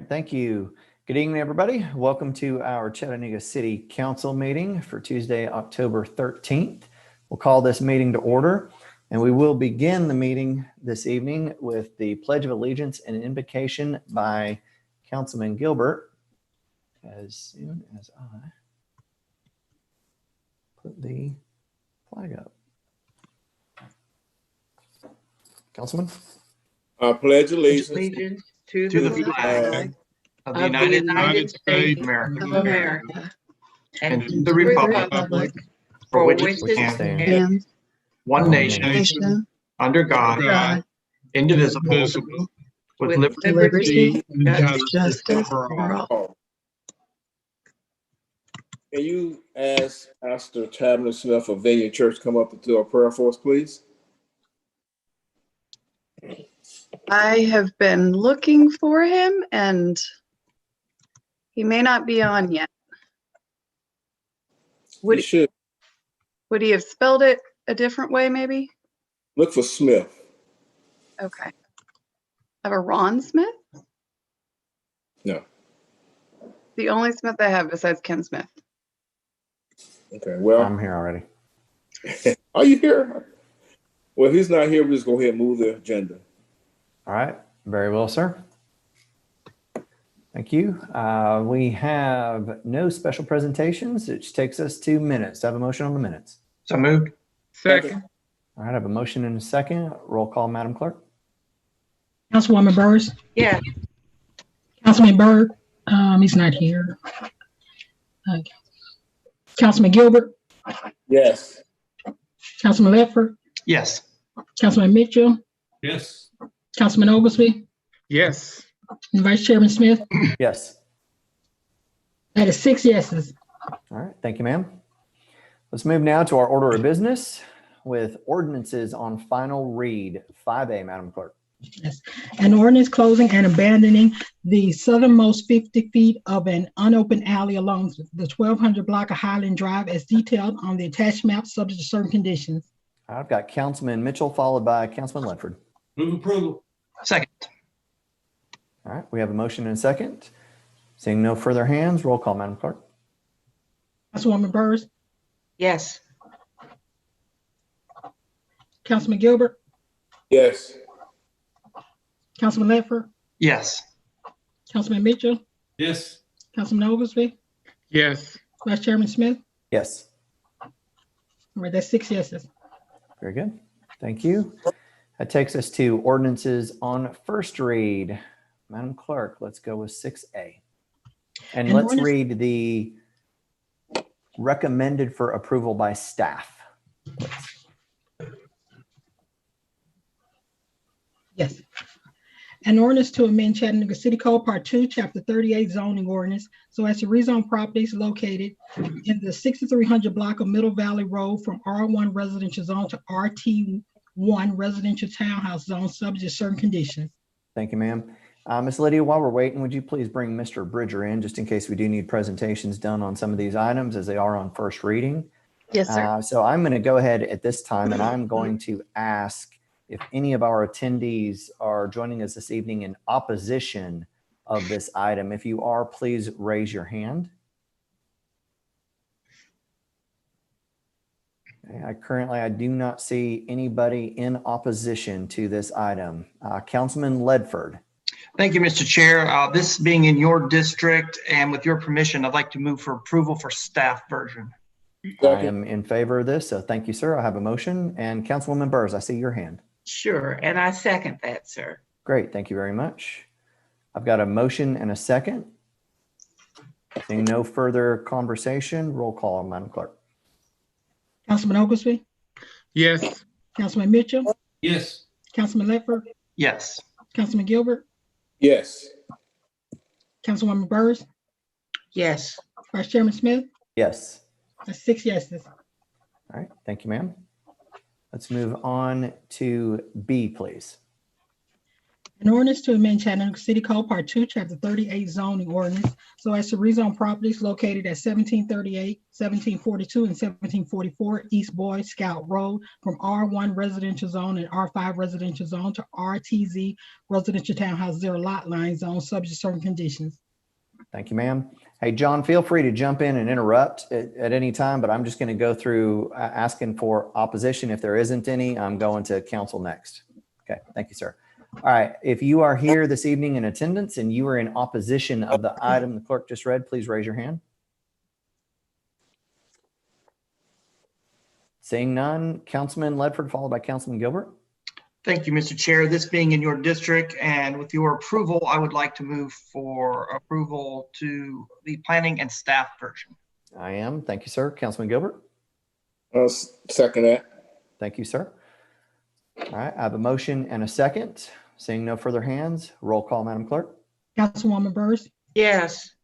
thank you. Good evening, everybody. Welcome to our Chattanooga City Council meeting for Tuesday, October 13th. We'll call this meeting to order, and we will begin the meeting this evening with the Pledge of Allegiance and an invocation by Councilman Gilbert. As soon as I put the flag up. Councilman? I pledge allegiance to the flag of the United States of America and to the republic for which it stands, one nation, under God, indivisible, with liberty and justice for all. Can you ask Pastor Tabner Smith of Vineyard Church come up to our prayer for us, please? I have been looking for him and he may not be on yet. Would he have spelled it a different way, maybe? Look for Smith. Okay. I have a Ron Smith? No. The only Smith I have besides Ken Smith. Okay, well. I'm here already. Are you here? Well, if he's not here, we'll just go ahead and move the agenda. All right. Very well, sir. Thank you. We have no special presentations, which takes us to minutes. Do I have a motion on the minutes? So moved. Second. All right. I have a motion and a second. Roll call, Madam Clerk. Councilwoman Burrs? Yeah. Councilman Byrd? He's not here. Councilman Gilbert? Yes. Councilman Ledford? Yes. Councilman Mitchell? Yes. Councilman Oglesby? Yes. And Vice Chairman Smith? Yes. That is 6 yeses. All right. Thank you, ma'am. Let's move now to our order of business with ordinances on final read. 5A, Madam Clerk. Yes. An ordinance closing and abandoning the southernmost 50 feet of an unopened alley along the 1200 block of Highland Drive as detailed on the attached map subject to certain conditions. I've got Councilman Mitchell followed by Councilman Ledford. Move approval. Second. All right. We have a motion and a second. Seeing no further hands, roll call, Madam Clerk. Councilwoman Burrs? Yes. Councilman Gilbert? Yes. Councilman Ledford? Yes. Councilman Mitchell? Yes. Councilman Oglesby? Yes. Vice Chairman Smith? Yes. All right, that's 6 yeses. Very good. Thank you. That takes us to ordinances on first read. Madam Clerk, let's go with 6A. And An let's ordinance- read the recommended for approval by staff. Yes. An ordinance to amend Chattanooga City Code Part 2, Chapter 38 zoning ordinance so as to rezone properties located in the 6300 block of Middle Valley Road from R1 residential zone to RT1 residential townhouse zone subject to certain conditions. Thank you, ma'am. Ms. Lydia, while we're waiting, would you please bring Mr. Bridger in just in case we do need presentations done on some of these items as they are on first reading? Yes, sir. So I'm going to go ahead at this time and I'm going to ask if any of our attendees are joining us this evening in opposition of this item. If you are, please raise your hand. Okay, I do not see anybody in opposition to this item. Councilman Ledford. Thank you, Mr. Chair. This being in your district and with your permission, I'd like to move for approval for staff version. I am in favor of this, so thank you, sir. I have a motion. And Councilwoman Burrs, I see your hand. Sure, and I second that, sir. Great, thank you very much. I've got a motion and a second. Seeing no further conversation, roll call, Madam Clerk. Councilman Oglesby? Yes. Councilman Mitchell? Yes. Councilman Ledford? Yes. Councilman Gilbert? Yes. Councilwoman Burrs? Yes. Vice Chairman Smith? Yes. That's 6 yeses. All right, thank you, ma'am. Let's move on to B, please. An ordinance to amend Chattanooga City Code Part 2, Chapter 38 zoning ordinance so as to rezone properties located at 1738, 1742, and 1744 East Boy Scout Road from R1 residential zone and R5 residential zone to RTZ residential townhouse zero lot line zone subject to certain conditions. Thank you, ma'am. Hey, John, feel free to jump in and interrupt at any time, but I'm just going to go through asking for opposition. If there isn't any, I'm going to council next. Okay, thank you, sir. All right, if you are here this evening in attendance and you are in opposition of the item the clerk just read, please raise your hand. Seeing none, Councilman Ledford, followed by Councilman Gilbert. Thank you, Mr. Chair. This being in your district and with your approval, I would like to move for approval to the planning and staff version. I am. Thank you, sir. Councilman Gilbert. I'll second that. Thank you, sir. All right, I have a motion and a second. Seeing no further hands, roll call, Madam Clerk. Councilwoman Burrs, Yes.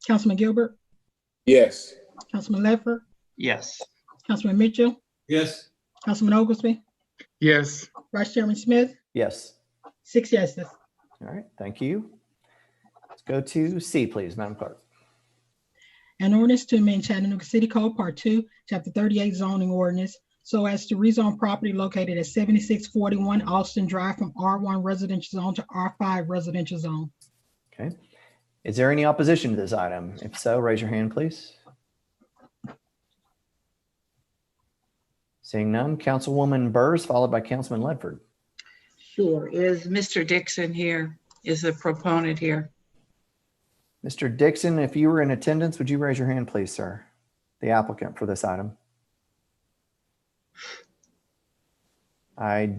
Councilman Gilbert, Yes. Councilman Ledford, Yes. Councilman Mitchell, Yes. Councilman Oglesby, Yes. Vice Chairman Smith, Yes. 6 yeses. All right, thank you. Let's go to C, please, Madam Clerk. An ordinance to amend Chattanooga City Code Part 2, Chapter 38 zoning ordinance so as to rezone property located at 7641 Austin Drive from R1 residential zone to R5 residential zone. Okay. Is there any opposition to this item? If so, raise your hand, please. Seeing none, Councilwoman Burrs, followed by Councilman Ledford. Sure. Is Mr. Dixon here? Is the proponent here? Mr. Dixon, if you were in attendance, would you raise your hand, please, sir? The applicant for this item. I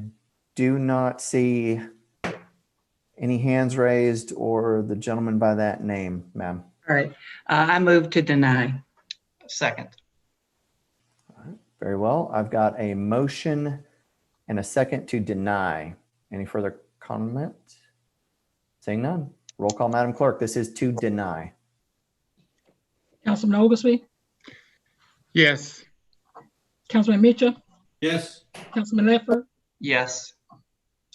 do not see any hands raised or the gentleman by that name, ma'am. All right. I move to deny. Second. Very well. I've got a motion and a second to deny. Any further comment? Saying none. Roll call, Madam Clerk. This is to deny. Councilman Oglesby, Yes. Councilman Mitchell, Yes. Councilman Ledford, Yes.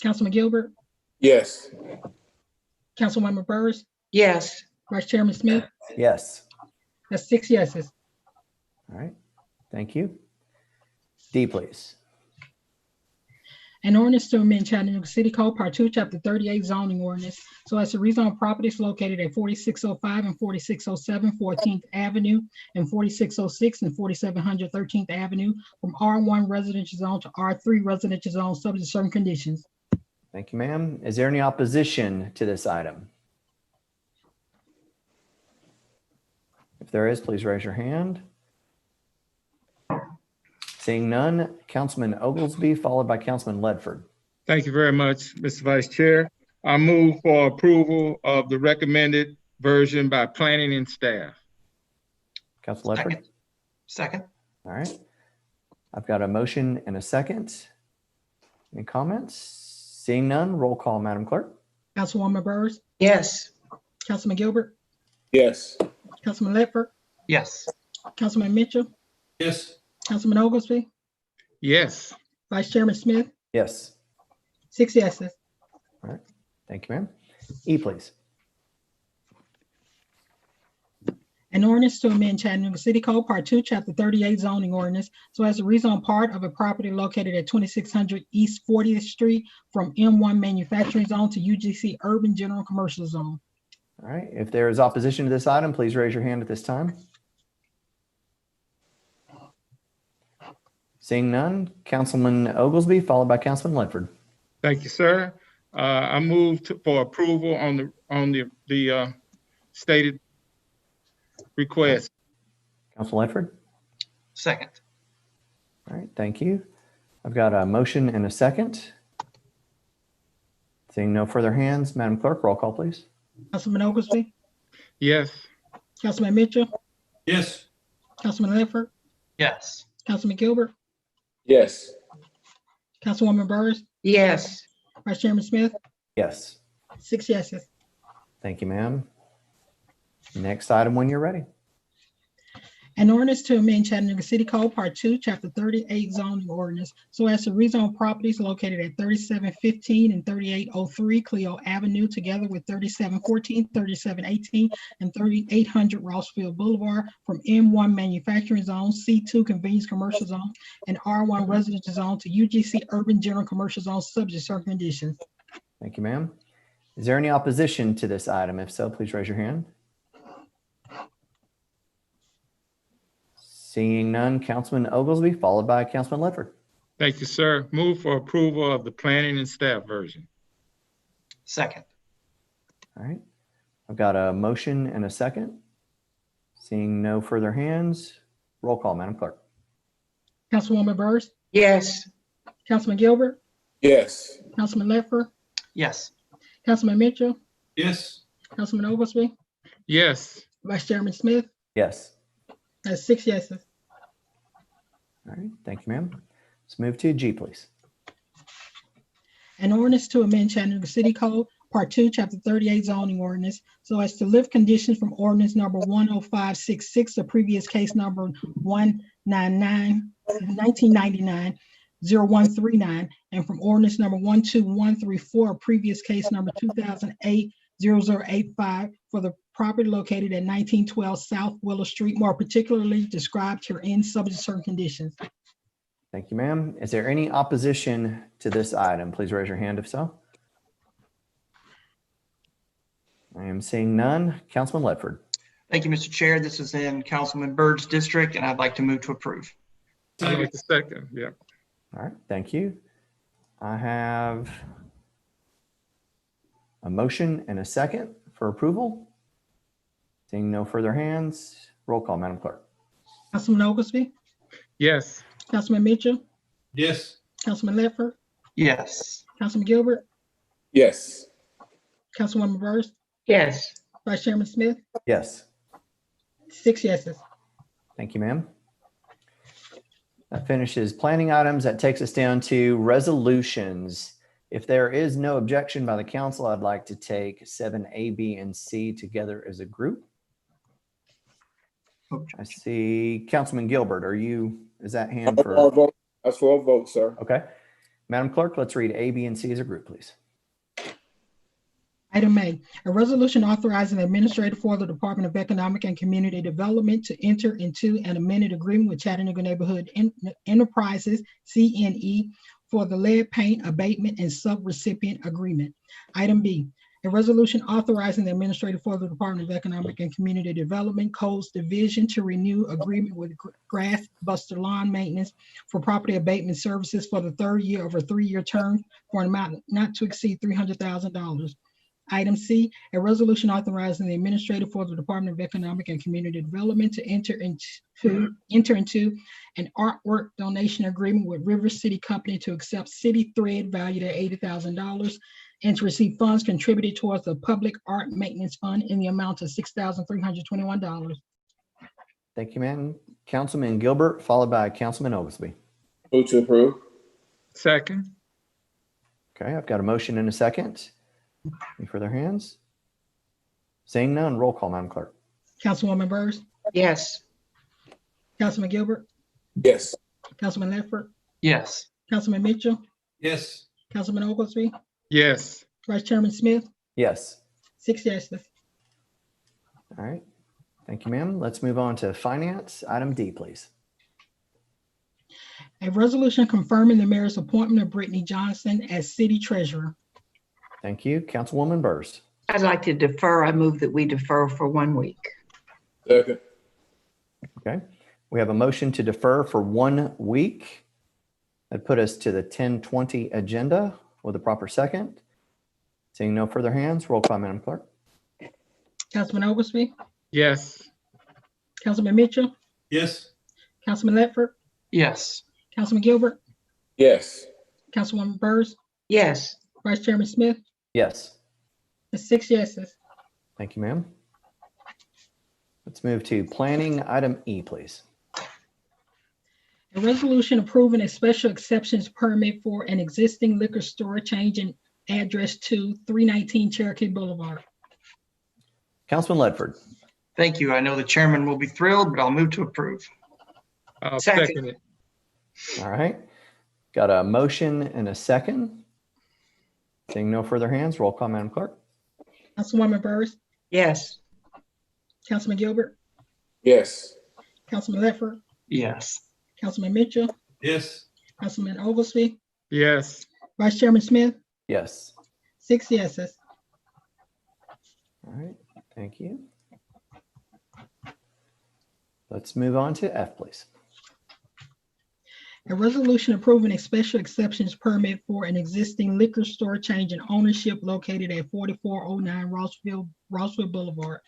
Councilman Gilbert, Yes. Councilwoman Burrs, Yes. Vice Chairman Smith, Yes. that's 6 yeses. All right. Thank you. D, please. An ordinance to amend Chattanooga City Code Part 2, Chapter 38 zoning ordinance so as to rezone properties located at 4605 and 4607 14th Avenue and 4606 and 4700 13th Avenue from R1 residential zone to R3 residential zone subject to certain conditions. Thank you, ma'am. Is there any opposition to this item? If there is, please raise your hand. Seeing none, Councilman Oglesby, followed by Councilman Ledford. Thank you very much, Mr. Vice Chair. I move for approval of the recommended version by planning and staff. Council Ledford. Second. Second. All right. I've got a motion and a second. Any comments? Seeing none, roll call, Madam Clerk. Councilwoman Burrs, Yes. Councilman Gilbert, Yes. Councilman Ledford, Yes. Councilman Mitchell, Yes. Councilman Oglesby, Yes. Vice Chairman Smith, Yes. 6 yeses. All right. Thank you, ma'am. E, please. An ordinance to amend Chattanooga City Code Part 2, Chapter 38 zoning ordinance so as to rezone part of a property located at 2600 East 40th Street from M1 manufacturing zone to UGC urban general commercial zone. All right. If there is opposition to this item, please raise your hand at this time. Seeing none, Councilman Oglesby, followed by Councilman Ledford. Thank you, sir. I move for approval on the stated request. Councilman Ledford. Second. All right. Thank you. I've got a motion and a second. Seeing no further hands, Madam Clerk, roll call, please. Councilman Oglesby, Yes. Councilman Mitchell, Yes. Councilman Ledford, Yes. Councilman Gilbert, Yes. Councilwoman Burrs, Yes. Vice Chairman Smith, Yes. 6 yeses. Thank you, ma'am. Next item when you're ready. An ordinance to amend Chattanooga City Code Part 2, Chapter 38 zoning ordinance so as to rezone properties located at 3715 and 3803 Clio Avenue together with 3714, 3718, and 3800 Rossville Boulevard from M1 Manufacturing Zone, C2 Convenience Commercial Zone, and R1 Residential Zone to UGC Urban General Commercial Zone subject to certain conditions. Thank you, ma'am. Is there any opposition to this item? If so, please raise your hand. Seeing none, Councilman Oglesby, followed by Councilman Ledford. Thank you, sir. Move for approval of the planning and staff version. Second. All right. I've got a motion and a second. Seeing no further hands, roll call, Madam Clerk. Councilwoman Byrd, Yes. Councilman Gilbert, Yes. Councilman Ledford, Yes. Councilman Mitchell, Yes. Councilman Oglesby, Yes. Vice Chairman Smith. Yes. That's 6 yeses. All right. Thank you, ma'am. Let's move to G, please. An ordinance to amend Chattanooga City Code, Part 2, Chapter 38 zoning ordinance, so as to lift conditions from ordinance number 10566, the previous case number 1999, 0139, and from ordinance number 12134, previous case number 2008-0085, for the property located at 1912 South Willow Street, more particularly described herein, subject to certain conditions. Thank you, ma'am. Is there any opposition to this item? Please raise your hand if so. I am seeing none. Councilman Ledford. Thank you, Mr. Chair. This is in Councilman Byrd's district, and I'd like to move to approve. I'd like to second. Yeah. All right. Thank you. I have a motion and a second for approval. Seeing no further hands, roll call, Madam Clerk. Councilman Oglesby, Yes. Councilman Mitchell, Yes. Councilman Ledford, Yes. Councilman Gilbert, Yes. Councilwoman Byrd, Yes. Vice Chairman Smith, Yes. 6 yeses. Thank you, ma'am. That finishes planning items. That takes us down to resolutions. If there is no objection by the council, I'd like to take 7A, B, and C together as a group. I see Councilman Gilbert. Is that hand For a for? vote. That's for a vote, sir. Okay. Madam Clerk, let's read A, B, and C as a group, please. Item A, a resolution authorizing the administrator for the Department of Economic and Community Development to enter into an amended agreement with Chattanooga Neighborhood Enterprises, CNE, for the lead paint abatement and subrecipient agreement. Item B, a resolution authorizing the administrator for the Department of Economic and Community Development Codes Division to renew agreement with Grass Buster Lawn Maintenance for property abatement services for the third year of a 3-year term for an amount not to exceed $300,000. Item C, a resolution authorizing the administrator for the Department of Economic and Community Development to enter into an artwork donation agreement with River City Company to accept city thread valued at $80,000 and to receive funds contributed towards the Public Art Maintenance Fund in the amount of $6,321. Thank you, ma'am. Councilman Gilbert, followed by Councilman Oglesby. Move to approve. Second. Okay, I've got a motion and a second. Any further hands? Seeing none, roll call, Madam Clerk. Councilwoman Byrd, Yes. Councilman Gilbert, Yes. Councilman Ledford, Yes. Councilman Mitchell, Yes. Councilman Oglesby, Yes. Vice Chairman Smith, Yes. 6 yeses. All right. Thank you, ma'am. Let's move on to finance. Item D, please. A resolution confirming the mayor's appointment of Brittany Johnson as city treasurer. Thank you. Councilwoman Burrs. I'd like to defer. I move that we defer for 1 week. Second. Okay. We have a motion to defer for 1 week. That put us to the 10:20 agenda with a proper second. Seeing no further hands, roll call, Madam Clerk. Councilman Oglesby, Yes. Councilman Mitchell, Yes. Councilman Ledford, Yes. Councilman Gilbert, Yes. Councilwoman Byrd, Yes. Vice Chairman Smith, Yes. that's 6 yeses. Thank you, ma'am. Let's move to planning. Item E, please. A resolution approving a special exceptions permit for an existing liquor store changing address to 319 Cherokee Boulevard. Councilman Ledford. Thank you. I know the chairman will be thrilled, but I'll move to approve. I'll Second. second it. All right. Got a motion and a second. Seeing no further hands, roll call, Madam Clerk. Councilwoman Burrs, Yes. Councilman Gilbert, Yes. Councilman Ledford, Yes. Councilman Mitchell, Yes. Councilman Oglesby, Yes. Vice Chairman Smith, Yes. 6 yeses. All right. Thank you. Let's move on to F, please. A resolution approving a special exceptions permit for an existing liquor store change in ownership located at 4409 Rossville Boulevard.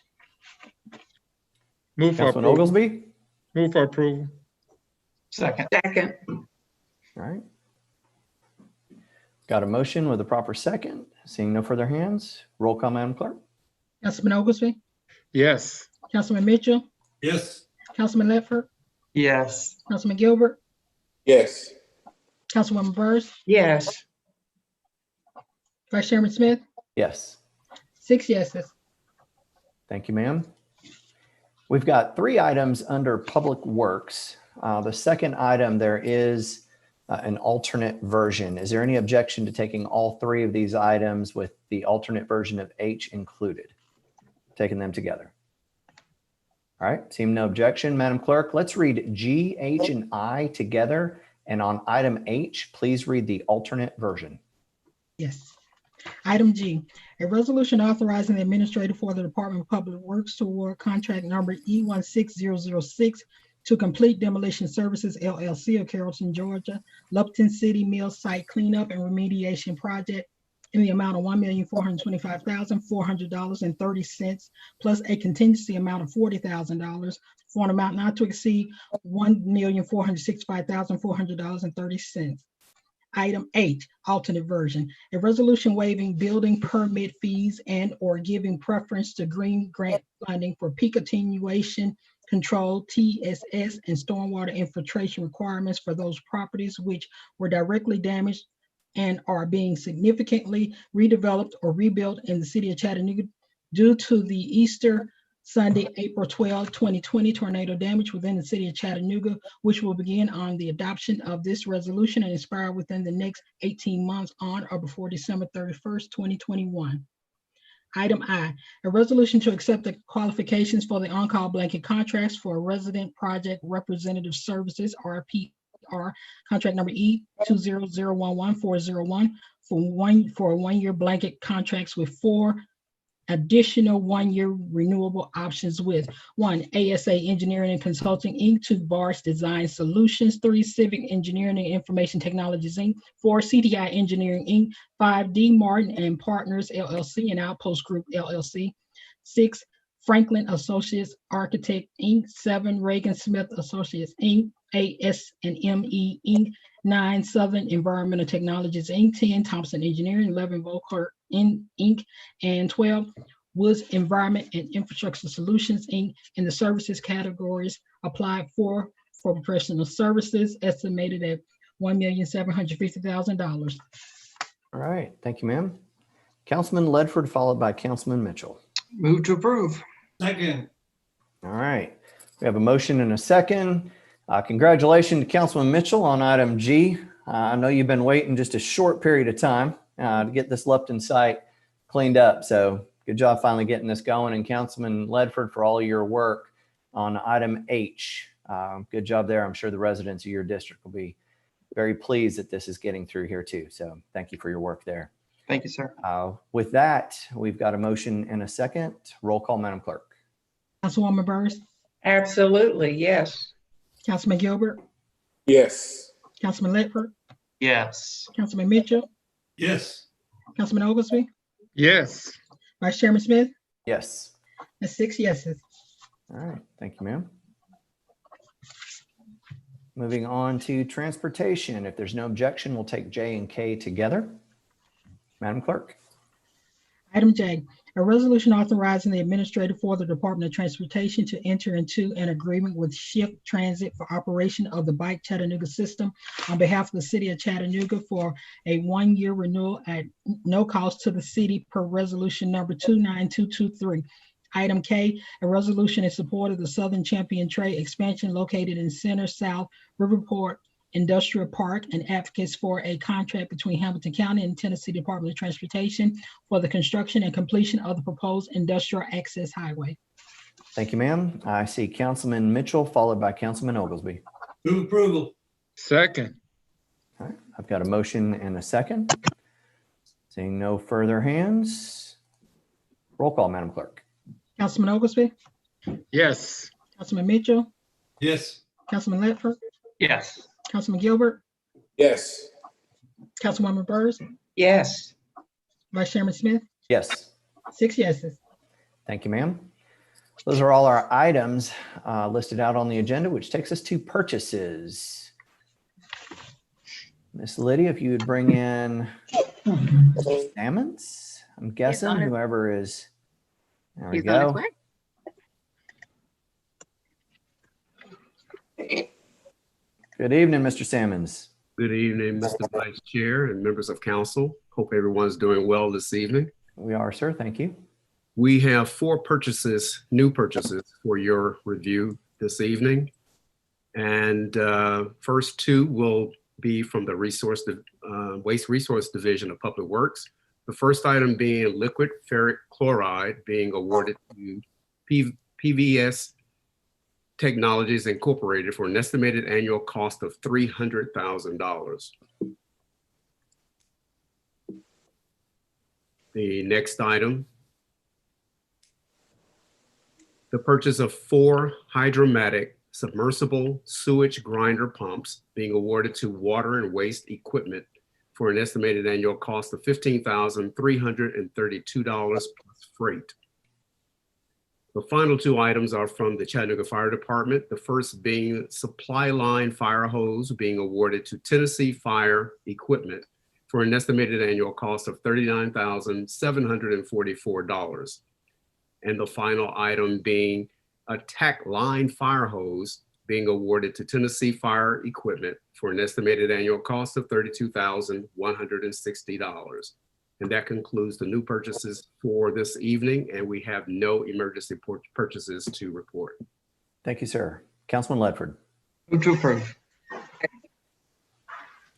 Move for Councilman approval. Oglesby. Move for approval. Second. Second. All right. Got a motion with a proper second. Seeing no further hands, roll call, Madam Clerk. Councilman Oglesby, Yes. Councilman Mitchell, Yes. Councilman Ledford, Yes. Councilman Gilbert, Yes. Councilwoman Burrs, Yes. Vice Chairman Smith, Yes. 6 yeses. Thank you, ma'am. We've got 3 items under Public Works. The second item, there is an alternate version. Is there any objection to taking all 3 of these items with the alternate version of H included? Taking them together. All right, seeing no objection, Madam Clerk, let's read G, H, and I together. And on item H, please read the alternate version. Yes. Item G, a resolution authorizing the administrator for the Department of Public Works to award contract number E16006 to Complete Demolition Services LLC of Carrollton, Georgia, Lupton City Mill Site Cleanup and Remediation Project in the amount of $1,425,400.30 plus a contingency amount of $40,000 for an amount not to exceed $1,465,400.30. Item H, alternate version, a resolution waiving building permit fees and or giving preference to green grant funding for peak attenuation control, TSS, and stormwater infiltration requirements for those properties which were directly damaged and are being significantly redeveloped or rebuilt in the city of Chattanooga due to the Easter Sunday, April 12, 2020 tornado damage within the city of Chattanooga, which will begin on the adoption of this resolution and expire within the next 18 months on or before December 31st, 2021. Item I, a resolution to accept the qualifications for the on-call blanket contracts for resident project representative services, RPR, contract number E20011-401 for 1 year blanket contracts with 4 additional 1 year renewable options with 1, ASA Engineering and Consulting Inc., 2, Bars Design Solutions, 3, Civic Engineering and Information Technologies Inc., 4, CTI Engineering Inc., 5, D. Martin and Partners LLC and Outpost Group LLC, 6, Franklin Associates Architect Inc., 7, Reagan Smith Associates Inc., 8, S&ME Inc., 9, Southern Environmental Technologies Inc., 10, Thompson Engineering, 11, Volker Inc., and 12, Woods Environment and Infrastructure Solutions Inc. in the services categories applied for professional services estimated at $1,750,000. All right, thank you, ma'am. Councilman Ledford, followed by Councilman Mitchell. Move to approve. Second. All right, we have a motion and a second. Congratulations to Councilman Mitchell on item G. I know you've been waiting just a short period of time to get this Lupton site cleaned up. So good job finally getting this going. And Councilman Ledford, for all your work on item H. Good job there. I'm sure the residents of your district will be very pleased that this is getting through here too. So thank you for your work there. Thank you, sir. With that, we've got a motion and a second. Roll call, Madam Clerk. Councilwoman Burrs, Absolutely. Yes. Councilman Gilbert, Yes. Councilman Ledford, Yes. Councilman Mitchell, Yes. Councilman Oglesby, Yes. Vice Chairman Smith, Yes. that's 6 yeses. All right, thank you, ma'am. Moving on to transportation. If there's no objection, we'll take J and K together. Madam Clerk. Item J, a resolution authorizing the administrator for the Department of Transportation to enter into an agreement with Shift Transit for operation of the Bike Chattanooga system on behalf of the city of Chattanooga for a 1 year renewal at no cost to the city per resolution number 29223. Item K, a resolution in support of the Southern Champion Trade expansion located in Center South Riverport Industrial Park and advocates for a contract between Hamilton County and Tennessee Department of Transportation for the construction and completion of the proposed industrial access highway. Thank you, ma'am. I see Councilman Mitchell followed by Councilman Oglesby. Move approval. Second. All right, I've got a motion and a second. Seeing no further hands. Roll call, Madam Clerk. Councilman Oglesby, Yes. Councilman Mitchell, Yes. Councilman Ledford, Yes. Councilman Gilbert, Yes. Councilwoman Burrs, Yes. Vice Chairman Smith, Yes. 6 yeses. Thank you, ma'am. Those are all our items listed out on the agenda, which takes us to purchases. Miss Lydia, if you would bring in Salmons, I'm guessing on it. whoever is. There we He's on his go. way. Good evening, Mr. Salmons. Good evening, Mr. Vice Chair and members of council. Hope everyone's doing well this evening. We are, sir. Thank you. We have 4 purchases, new purchases for your review this evening. And first 2 will be from the Waste Resource Division of Public Works. The first item being liquid ferric chloride being awarded to PVS Technologies Incorporated for an estimated annual cost of $300,000. The next item, the purchase of 4 hydromatic submersible sewage grinder pumps being awarded to Water and Waste Equipment for an estimated annual cost of $15,332 plus freight. The final 2 items are from the Chattanooga Fire Department. The first being supply line fire hose being awarded to Tennessee Fire Equipment for an estimated annual cost of $39,744. And the final item being a tack line fire hose being awarded to Tennessee Fire Equipment for an estimated annual cost of $32,160. And that concludes the new purchases for this evening, and we have no emergency purchases to report. Thank you, sir. Councilman Ledford. Move to approve.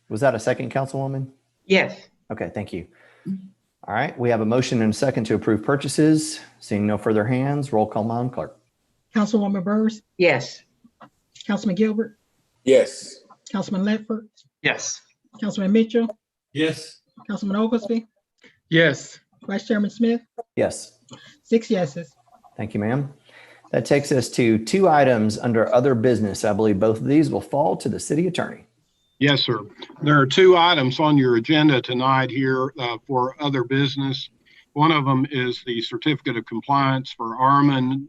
Was that a second, Councilwoman? Yes. Okay, thank you. All right, we have a motion and a second to approve purchases. Seeing no further hands, roll call, Madam Clerk. Councilwoman Burrs, Yes. Councilman Gilbert, Yes. Councilman Ledford, Yes. Councilman Mitchell, Yes. Councilman Oglesby, Yes. Vice Chairman Smith, Yes. 6 yeses. Thank you, ma'am. That takes us to 2 items under other business. I believe both of these will fall to the city attorney. Yes, sir. There are 2 items on your agenda tonight here for other business. One of them is the certificate of compliance for Armin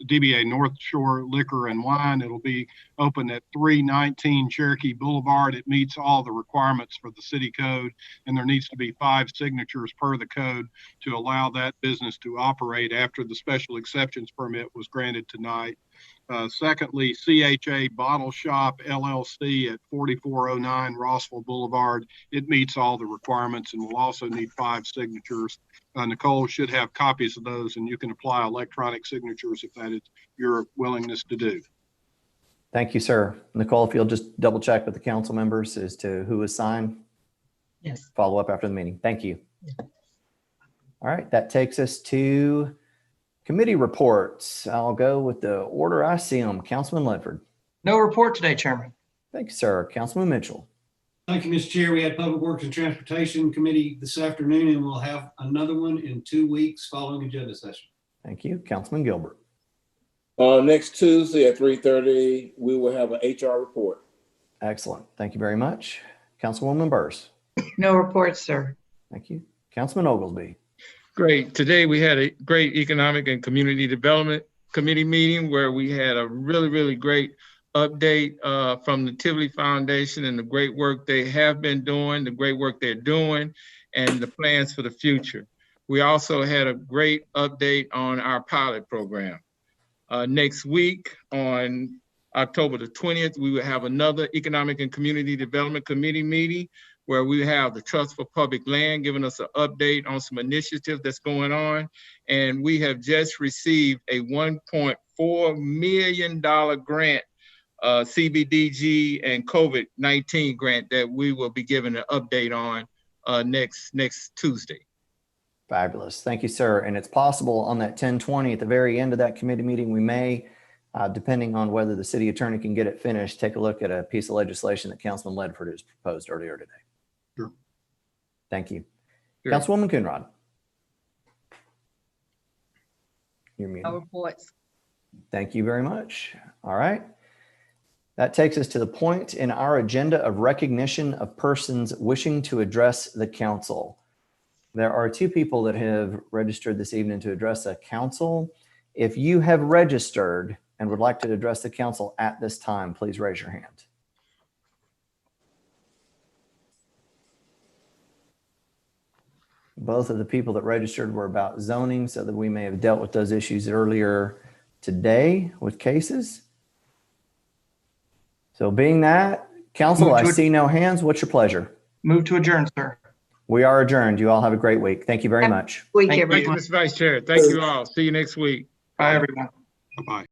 DBA North Shore Liquor and Wine. It'll be open at 319 Cherokee Boulevard. It meets all the requirements for the city code, and there needs to be 5 signatures per the code to allow that business to operate after the special exceptions permit was granted tonight. Secondly, CHA Bottle Shop LLC at 4409 Rossville Boulevard. It meets all the requirements and will also need 5 signatures. Nicole should have copies of those, and you can apply electronic signatures if that is your willingness to do. Thank you, sir. Nicole, if you'll just double check with the council members as to who was signed. Yes. Follow up after the meeting. Thank you. All right, that takes us to committee reports. I'll go with the order I see them. Councilman Ledford. No report today, Chairman. Thank you, sir. Councilman Mitchell. Thank you, Mr. Chair. We had Public Works and Transportation Committee this afternoon, and we'll have another one in 2 weeks following agenda session. Thank you. Councilman Gilbert. Next Tuesday at 3:30, we will have an HR report. Excellent. Thank you very much. Councilwoman Burrs. No reports, sir. Thank you. Councilman Oglesby. Great. Today we had a great Economic and Community Development Committee meeting where we had a really great update from the Tivoli Foundation and the great work they have been doing, the great work they're doing, and the plans for the future. We also had a great update on our pilot program. Next week on October the 20th, we will have another Economic and Community Development Committee meeting where we have the Trust for Public Land giving us an update on some initiatives that's going on. And we have just received a $1.4 million grant, CBDG and COVID-19 grant that we will be giving an update on next Tuesday. Fabulous. Thank you, sir. And it's possible on that 10/20 at the very end of that committee meeting, we may, depending on whether the city attorney can get it finished, take a look at a piece of legislation that Councilman Ledford has proposed earlier today. Sure. Thank you. Sure. Councilwoman Coonrod. You're muted. No reports. Thank you very much. All right. That takes us to the point in our agenda of recognition of persons wishing to address the council. There are two people that have registered this evening to address the council. If you have registered and would like to address the council at this time, please raise your hand. Both of the people that registered were about zoning, so that we may have dealt with those issues earlier today with cases. So being that, council, I see no hands. What's your pleasure? Move to adjourn, sir. We are adjourned. You all have a great week. Thank you very much. Week, Thank you. Thank you, everyone. Mr. Vice Chair. Thank you all. See you next week. Bye, everyone. Bye-bye.